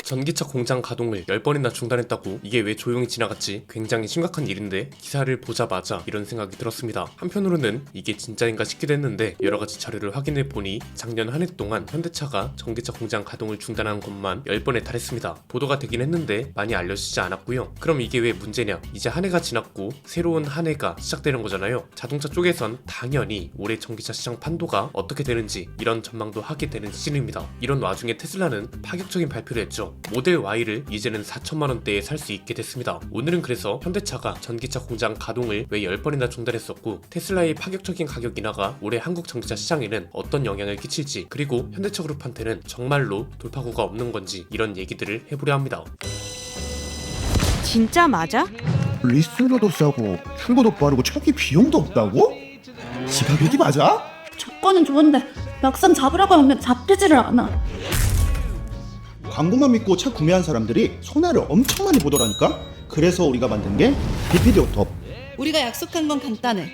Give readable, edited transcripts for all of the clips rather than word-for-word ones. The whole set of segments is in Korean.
전기차 공장 가동을 10번이나 중단했다고? 이게 왜 조용히 지나갔지? 굉장히 심각한 일인데 기사를 보자마자 이런 생각이 들었습니다. 한편으로는 이게 진짜인가 싶기도 했는데 여러가지 자료를 확인해보니 작년 한 해 동안 현대차가 전기차 공장 가동을 중단한 것만 10번에 달했습니다. 보도가 되긴 했는데 많이 알려지지 않았고요. 그럼 이게 왜 문제냐? 이제 한 해가 지났고 새로운 한 해가 시작되는 거잖아요. 자동차 쪽에선 당연히 올해 전기차 시장 판도가 어떻게 되는지 이런 전망도 하게 되는 시즌입니다. 이런 와중에 테슬라는 파격적인 발표를 했죠. 모델 Y를 이제는 4천만원대에 살 수 있게 됐습니다. 오늘은 그래서 현대차가 전기차 공장 가동을 왜 10번이나 중단했었고 테슬라의 파격적인 가격 인하가 올해 한국 전기차 시장에는 어떤 영향을 끼칠지, 그리고 현대차 그룹한테는 정말로 돌파구가 없는 건지 이런 얘기들을 해보려 합니다. 진짜 맞아? 리스트료도 싸고 출고도 빠르고 초기 비용도 없다고? 지가격이 맞아? 조건은 좋은데 막상 잡으라고 하면 잡히지를 않아. 광고만 믿고 차 구매한 사람들이 손해를 엄청 많이 보더라니까? 그래서 우리가 만든 게 BPD 오톱. 우리가 약속한 건 간단해.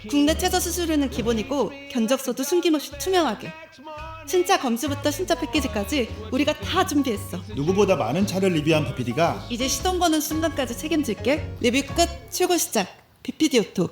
국내 최저 수수료는 기본이고 견적서도 숨김없이 투명하게. 신차 검수부터 신차 패키지까지 우리가 다 준비했어. 누구보다 많은 차를 리뷰한 BPD가 이제 시동 거는 순간까지 책임질게. 리뷰 끝, 출고 시작. BPD 오토.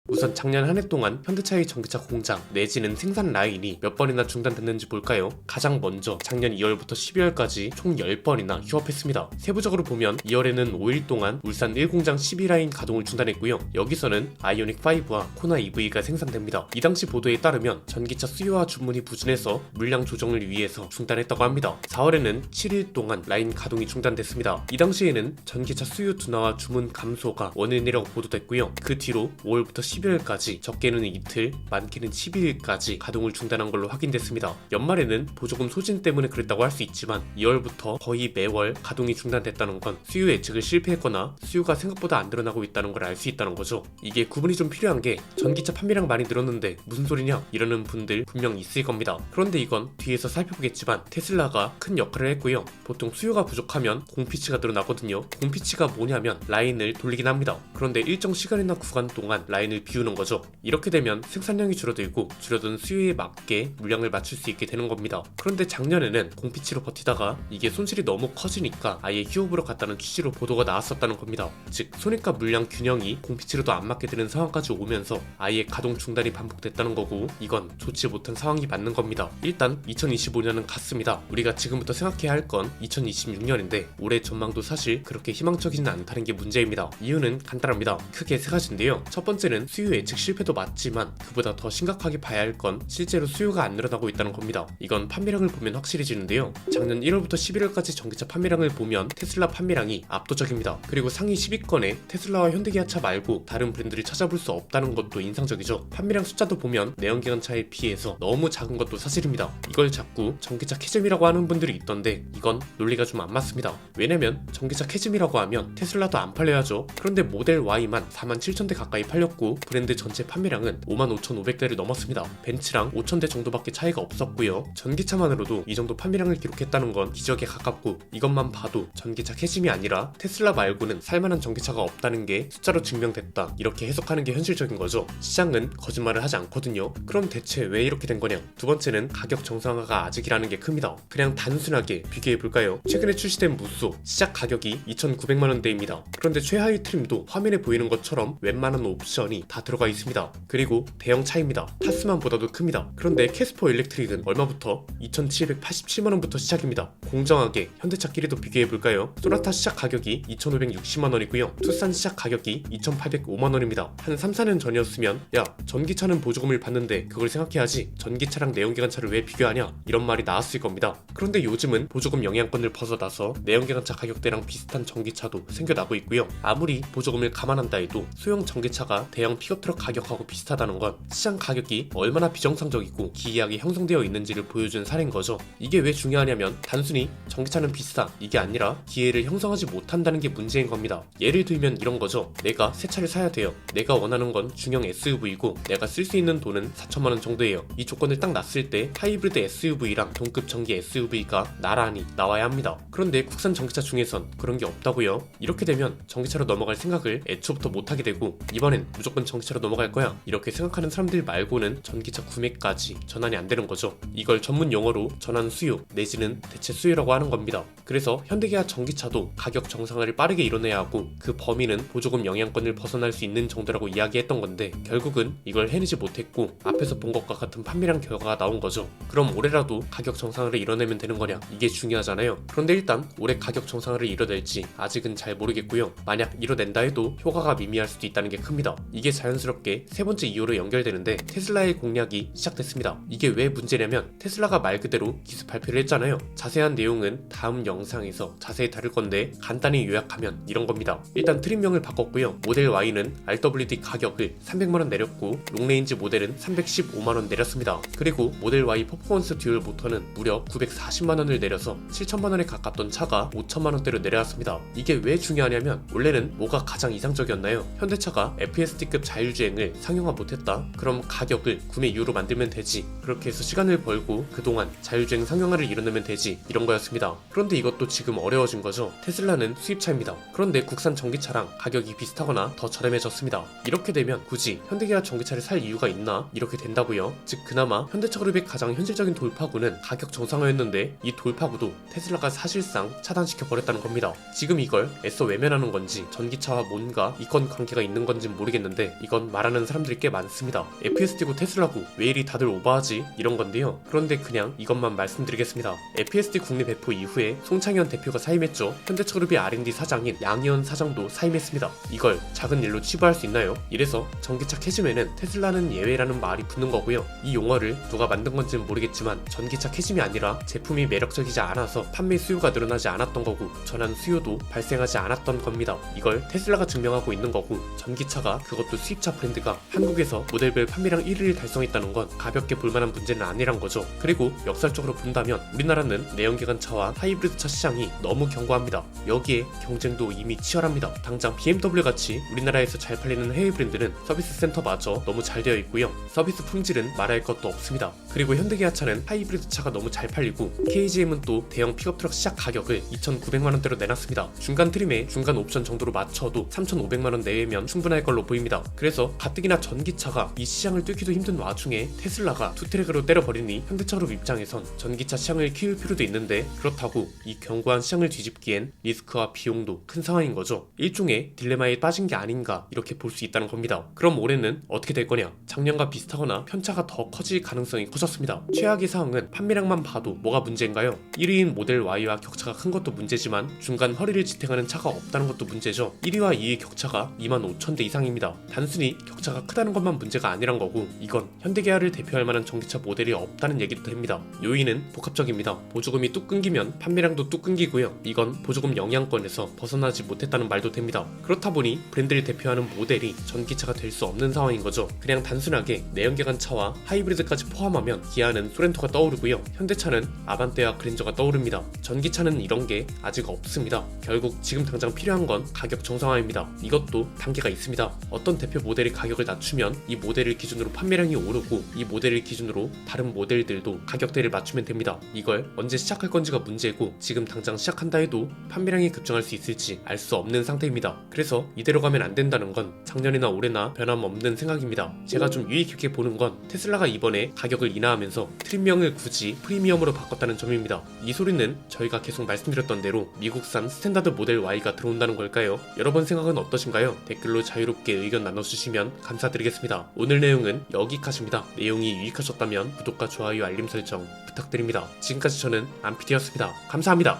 우선 작년 한 해 동안 현대차의 전기차 공장 내지는 생산 라인이 몇 번이나 중단됐는지 볼까요? 가장 먼저 작년 2월부터 12월까지 총 10번이나 휴업했습니다. 세부적으로 보면 2월에는 5일 동안 울산 1공장 12라인 가동을 중단했고요. 여기서는 아이오닉5와 코나 EV가 생산됩니다. 이 당시 보도에 따르면 전기차 수요와 주문이 부진해서 물량 조정을 위해서 중단했다고 합니다. 4월에는 7일 동안 라인 가동이 중단됐습니다. 이 당시에는 전기차 수요 둔화와 주문 감소가 원인이라고 보도됐고요. 그 뒤로 5월부터 12월까지 적게는 이틀, 많게는 12일까지 가동을 중단한 걸로 확인됐습니다. 연말에는 보조금 소진 때문에 그랬다고 할 수 있지만 2월부터 거의 매월 가동이 중단됐다는 건 수요 예측을 실패했거나 수요가 생각보다 안 늘어나고 있다는 걸 알 수 있다는 거죠. 이게 구분이 좀 필요한 게 전기차 판매량 많이 늘었는데 무슨 소리냐? 이러는 분들 분명 있을 겁니다. 그런데 이건 뒤에서 살펴보겠지만 테슬라가 큰 역할을 했고요. 보통 수요가 부족하면 공피치가 늘어나거든요. 공피치가 뭐냐면 라인을 돌리긴 합니다. 그런데 일정 시간이나 구간 동안 라인을 비우는 거죠. 이렇게 되면 생산량이 줄어들고 줄어든 수요에 맞게 물량을 맞출 수 있게 되는 겁니다. 그런데 작년에는 공피치로 버티다가 이게 손실이 너무 커지니까 아예 휴업으로 갔다는 취지로 보도가 나왔었다는 겁니다. 즉 손익과 물량 균형이 공피치로도 안 맞게 되는 상황까지 오면서 아예 가동 중단이 반복됐다는 거고, 이건 좋지 못한 상황이 맞는 겁니다. 일단 2025년은 갔습니다. 우리가 지금부터 생각해야 할 건 2026년인데 올해 전망도 사실 그렇게 희망적이지는 않다는 게 문제입니다. 이유는 간단합니다. 크게 세 가지인데요. 첫 번째는 수요 예측 실패도 맞지만 그보다 더 심각하게 봐야 할 건 실제로 수요가 안 늘어나고 있다는 겁니다. 이건 판매량을 보면 확실해지는데요. 작년 1월부터 11월까지 전기차 판매량을 보면 테슬라 판매량이 압도적입니다. 그리고 상위 10위권에 테슬라와 현대기아차 말고 다른 브랜드를 찾아볼 수 없다는 것도 인상적이죠. 판매량 숫자도 보면 내연기관차에 비해서 너무 작은 것도 사실입니다. 이걸 자꾸 전기차 캐즘이라고 하는 분들이 있던데 이건 논리가 좀 안 맞습니다. 왜냐면 전기차 캐즘이라고 하면 테슬라도 안 팔려야죠. 그런데 모델 Y만 47,000대 가까이 팔렸고 브랜드 전체 판매량은 55,500대를 넘었습니다. 벤츠랑 5,000대 정도밖에 차이가 없었고요. 전기차만으로도 이 정도 판매량을 기록했다는 건 기적에 가깝고, 이것만 봐도 전기차 캐즘이 아니라 테슬라 말고는 살만한 전기차가 없다는 게 숫자로 증명됐다, 이렇게 해석하는 게 현실적인 거죠. 시장은 거짓말을 하지 않거든요. 그럼 대체 왜 이렇게 된 거냐? 두 번째는 가격 정상화가 아직이라는 게 큽니다. 그냥 단순하게 비교해볼까요? 최근에 출시된 무쏘 시작 가격이 2,900만원대입니다. 그런데 최하위 트림도 화면에 보이는 것처럼 웬만한 옵션이 다 들어가 있습니다. 그리고 대형 차입니다. 타스만보다도 큽니다. 그런데 캐스퍼 일렉트릭은 얼마부터? 2,787만원부터 시작입니다. 공정하게 현대차끼리도 비교해볼까요? 소나타 시작 가격이 2,560만원이고요 투싼 시작 가격이 2,805만원입니다 한 3-4년 전이었으면 야, 전기차는 보조금을 받는데 그걸 생각해야지 전기차랑 내연기관차를 왜 비교하냐, 이런 말이 나왔을 겁니다. 그런데 요즘은 보조금 영향권을 벗어나서 내연기관차 가격대랑 비슷한 전기차도 생겨나고 있고요. 아무리 보조금을 감안한다 해도 소형 전기차가 대형 픽업트럭 가격하고 비슷하다는 건 시장 가격이 얼마나 비정상적이고 기이하게 형성되어 있는지를 보여준 사례인 거죠. 이게 왜 중요하냐면 단순히 전기차는 비싸 이게 아니라 기회를 형성하지 못한다는 게 문제인 겁니다. 예를 들면 이런 거죠. 내가 새 차를 사야 돼요. 내가 원하는 건 중형 SUV고 내가 쓸 수 있는 돈은 4천만원 정도예요. 이 조건을 딱 놨을 때 하이브리드 SUV랑 동급 전기 SUV가 나란히 나와야 합니다. 그런데 국산 전기차 중에선 그런 게 없다고요. 이렇게 되면 전기차로 넘어갈 생각을 애초부터 못하게 되고 이번엔 무조건 전기차로 넘어갈 거야 이렇게 생각하는 사람들 말고는 전기차 구매까지 전환이 안 되는 거죠. 이걸 전문 용어로 전환 수요 내지는 대체 수요라고 하는 겁니다. 그래서 현대기아 전기차도 가격 정상화를 빠르게 이뤄내야 하고 그 범위는 보조금 영향권을 벗어날 수 있는 정도라고 이야기했던 건데 결국은 이걸 해내지 못했고 앞에서 본 것과 같은 판매량 결과가 나온 거죠. 그럼 올해라도 가격 정상화를 이뤄내면 되는 거냐? 이게 중요하잖아요. 그런데 일단 올해 가격 정상화를 이뤄낼지 아직은 잘 모르겠고요. 만약 이뤄낸다 해도 효과가 미미할 수도 있다는 게 큽니다. 이게 자연스럽게 세 번째 이유로 연결되는데 테슬라의 공략이 시작됐습니다. 이게 왜 문제냐면 테슬라가 말 그대로 기습 발표를 했잖아요. 자세한 내용은 다음 영상에서 자세히 다룰 건데 간단히 요약하면 이런 겁니다. 일단 트림명을 바꿨고요. 모델 Y는 RWD 가격을 300만원 내렸고 롱레인지 모델은 315만원 내렸습니다. 그리고 모델 Y 퍼포먼스 듀얼 모터는 무려 940만원을 내려서 7천만원에 가깝던 차가 5천만원대로 내려왔습니다. 이게 왜 중요하냐면 원래는 뭐가 가장 이상적이었나요? 현대차가 FSD급 자율주행을 상용화 못했다? 그럼 가격을 구매 이유로 만들면 되지. 그렇게 해서 시간을 벌고 그동안 자율주행 상용화를 이뤄내면 되지. 이런 거였습니다. 그런데 이것도 지금 어려워진 거죠. 테슬라는 수입차입니다. 그런데 국산 전기차랑 가격이 비슷하거나 더 저렴해졌습니다. 이렇게 되면 굳이 현대기아 전기차를 살 이유가 있나? 이렇게 된다고요. 즉 그나마 현대차 그룹의 가장 현실적인 돌파구는 가격 정상화였는데 이 돌파구도 테슬라가 사실상 차단시켜 버렸다는 겁니다. 지금 이걸 애써 외면하는 건지 전기차와 뭔가 이권 관계가 있는 건진 모르겠는데 이건 말하는 사람들이 꽤 많습니다. FSD고 테슬라고 왜 이리 다들 오버하지? 이런 건데요. 그런데 그냥 이것만 말씀드리겠습니다. FSD 국내 배포 이후에 송창현 대표가 사임했죠. 현대차 그룹의 R&D 사장인 양희원 사장도 사임했습니다. 이걸 작은 일로 치부할 수 있나요? 이래서 전기차 캐즘에는 테슬라는 예외라는 말이 붙는 거고요. 이 용어를 누가 만든 건지는 모르겠지만 전기차 캐즘이 아니라 제품이 매력적이지 않아서 판매 수요가 늘어나지 않았던 거고 전환 수요도 발생하지 않았던 겁니다. 이걸 테슬라가 증명하고 있는 거고 전기차가 그것도 수입차 브랜드가 한국에서 모델별 판매량 1위를 달성했다는 건 가볍게 볼만한 문제는 아니란 거죠. 그리고 역설적으로 본다면 우리나라는 내연기관차와 하이브리드차 시장이 너무 견고합니다. 여기에 경쟁도 이미 치열합니다. 당장 BMW 같이 우리나라에서 잘 팔리는 해외 브랜드는 서비스 센터마저 너무 잘 되어 있고요. 서비스 품질은 말할 것도 없습니다. 그리고 현대기아차는 하이브리드 차가 너무 잘 팔리고 KGM은 또 대형 픽업 트럭 시작 가격을 2,900만원대로 내놨습니다. 중간 트림에 중간 옵션 정도로 맞춰도 3,500만원 내외면 충분할 걸로 보입니다. 그래서 가뜩이나 전기차가 이 시장을 뚫기도 힘든 와중에 테슬라가 투트랙으로 때려버리니 현대차 그룹 입장에선 전기차 시장을 키울 필요도 있는데 그렇다고 이 견고한 시장을 뒤집기엔 리스크와 비용도 큰 상황인 거죠. 일종의 딜레마에 빠진 게 아닌가 이렇게 볼 수 있다는 겁니다. 그럼 올해는 어떻게 될 거냐? 작년과 비슷하거나 편차가 더 커질 가능성이 커졌습니다. 최악의 상황은 판매량만 봐도 뭐가 문제인가요? 1위인 모델 Y와 격차가 큰 것도 문제지만 중간 허리를 지탱하는 차가 없다는 것도 문제죠. 1위와 2위의 격차가 25,000대 이상입니다. 단순히 격차가 크다는 것만 문제가 아니란 거고 이건 현대기아를 대표할 만한 전기차 모델이 없다는 얘기도 됩니다. 요인은 복합적입니다. 보조금이 뚝 끊기면 판매량도 뚝 끊기고요. 이건 보조금 영향권에서 벗어나지 못했다는 말도 됩니다. 그렇다 보니 브랜드를 대표하는 모델이 전기차가 될 수 없는 상황인 거죠. 그냥 단순하게 내연기관차와 하이브리드까지 포함하면 기아는 소렌토가 떠오르고요. 현대차는 아반떼와 그랜저가 떠오릅니다. 전기차는 이런 게 아직 없습니다. 결국 지금 당장 필요한 건 가격 정상화입니다. 이것도 단계가 있습니다. 어떤 대표 모델이 가격을 낮추면 이 모델을 기준으로 판매량이 오르고 이 모델을 기준으로 다른 모델들도 가격대를 맞추면 됩니다. 이걸 언제 시작할 건지가 문제고 지금 당장 시작한다 해도 판매량이 급증할 수 있을지 알 수 없는 상태입니다. 그래서 이대로 가면 안 된다는 건 작년이나 올해나 변함없는 생각입니다. 제가 좀 유의 깊게 보는 건 테슬라가 이번에 가격을 인하하면서 트림명을 굳이 프리미엄으로 바꿨다는 점입니다. 이 소리는 저희가 계속 말씀드렸던 대로 미국산 스탠다드 모델 Y가 들어온다는 걸까요? 여러분 생각은 어떠신가요? 댓글로 자유롭게 의견 나눠주시면 감사드리겠습니다. 오늘 내용은 여기까지입니다. 내용이 유익하셨다면 구독과 좋아요 알림 설정 부탁드립니다. 지금까지 저는 안피디였습니다. 감사합니다.